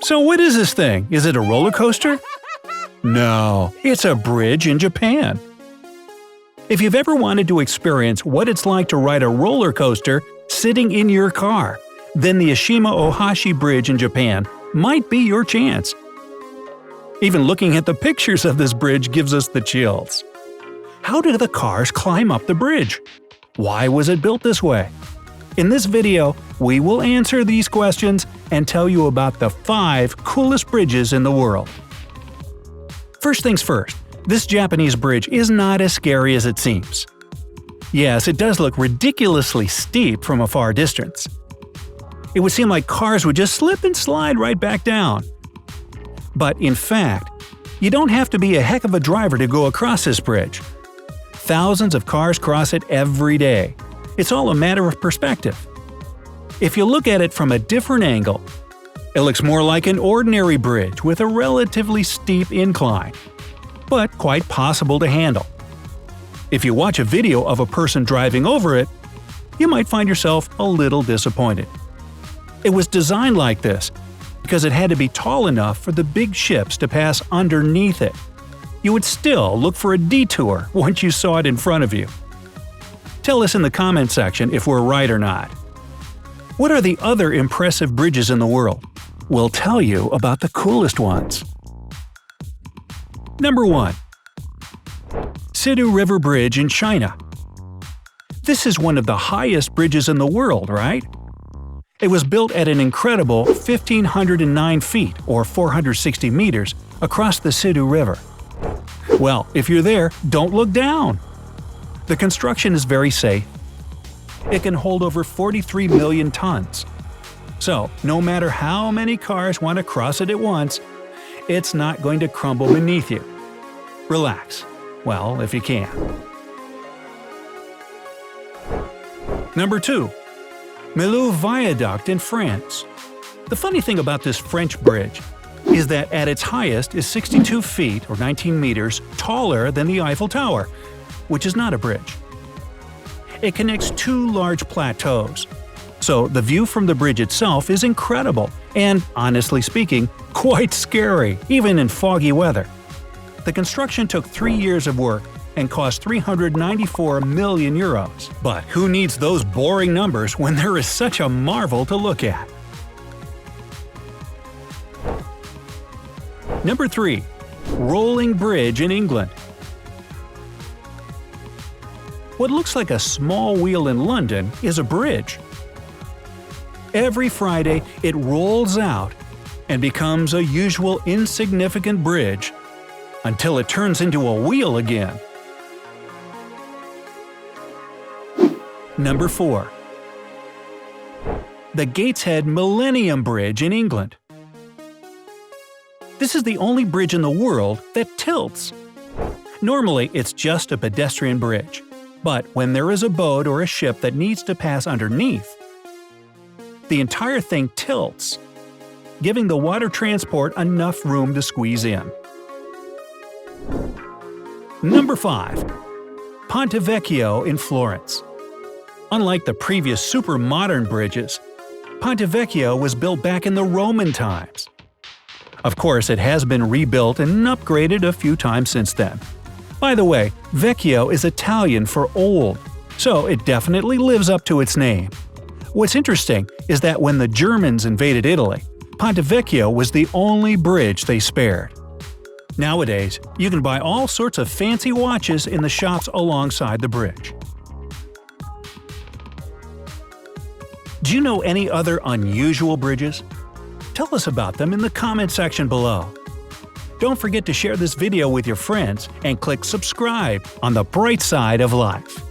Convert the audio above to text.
So what is this thing? Is it a roller coaster? No, it's a bridge in Japan. If you've ever wanted to experience what it's like to ride a roller coaster sitting in your car, then the Eshima Ohashi Bridge in Japan might be your chance. Even looking at the pictures of this bridge gives us the chills. How do the cars climb up the bridge? Why was it built this way? In this video, we will answer these questions and tell you about the 5 coolest bridges in the world. First things first, this Japanese bridge is not as scary as it seems. Yes, it does look ridiculously steep from a far distance. It would seem like cars would just slip and slide right back down. But in fact, you don't have to be a heck of a driver to go across this bridge. Thousands of cars cross it every day. It's all a matter of perspective. If you look at it from a different angle, it looks more like an ordinary bridge with a relatively steep incline, but quite possible to handle. If you watch a video of a person driving over it, you might find yourself a little disappointed. It was designed like this because it had to be tall enough for the big ships to pass underneath it. You would still look for a detour once you saw it in front of you. Tell us in the comment section if we're right or not. What are the other impressive bridges in the world? We'll tell you about the coolest ones. Number 1. Sidu River Bridge in China. This is one of the highest bridges in the world, right? It was built at an incredible 1,509 feet or 460 meters across the Sidu River. Well, if you're there, don't look down! The construction is very safe. It can hold over 43 million tons. So, no matter how many cars want to cross it at once, it's not going to crumble beneath you. Relax. Well, if you can. Number 2. Millau Viaduct in France. The funny thing about this French bridge is that at its highest is 62 feet or 19 meters taller than the Eiffel Tower, which is not a bridge. It connects 2 large plateaus, so the view from the bridge itself is incredible and, honestly speaking, quite scary, even in foggy weather. The construction took 3 years of work and cost 394 million euros. But who needs those boring numbers when there is such a marvel to look at? Number 3. Rolling Bridge in England. What looks like a small wheel in London is a bridge. Every Friday, it rolls out and becomes a usual insignificant bridge until it turns into a wheel again. Number 4. The Gateshead Millenium Bridge in England. This is the only bridge in the world that tilts. Normally, it's just a pedestrian bridge, but when there is a boat or a ship that needs to pass underneath, the entire thing tilts, giving the water transport enough room to squeeze in. Number 5. Ponte Vecchio in Florence. Unlike the previous super modern bridges, Ponte Vecchio was built back in the Roman times. Of course, it has been rebuilt and upgraded a few times since then. By the way, Vecchio is Italian for old, so it definitely lives up to its name. What's interesting is that when the Germans invaded Italy, Ponte Vecchio was the only bridge they spared. Nowadays, you can buy all sorts of fancy watches in the shops alongside the bridge. Do you know any other unusual bridges? Tell us about them in the comment section below. Don't forget to share this video with your friends and click subscribe on the bright side of life.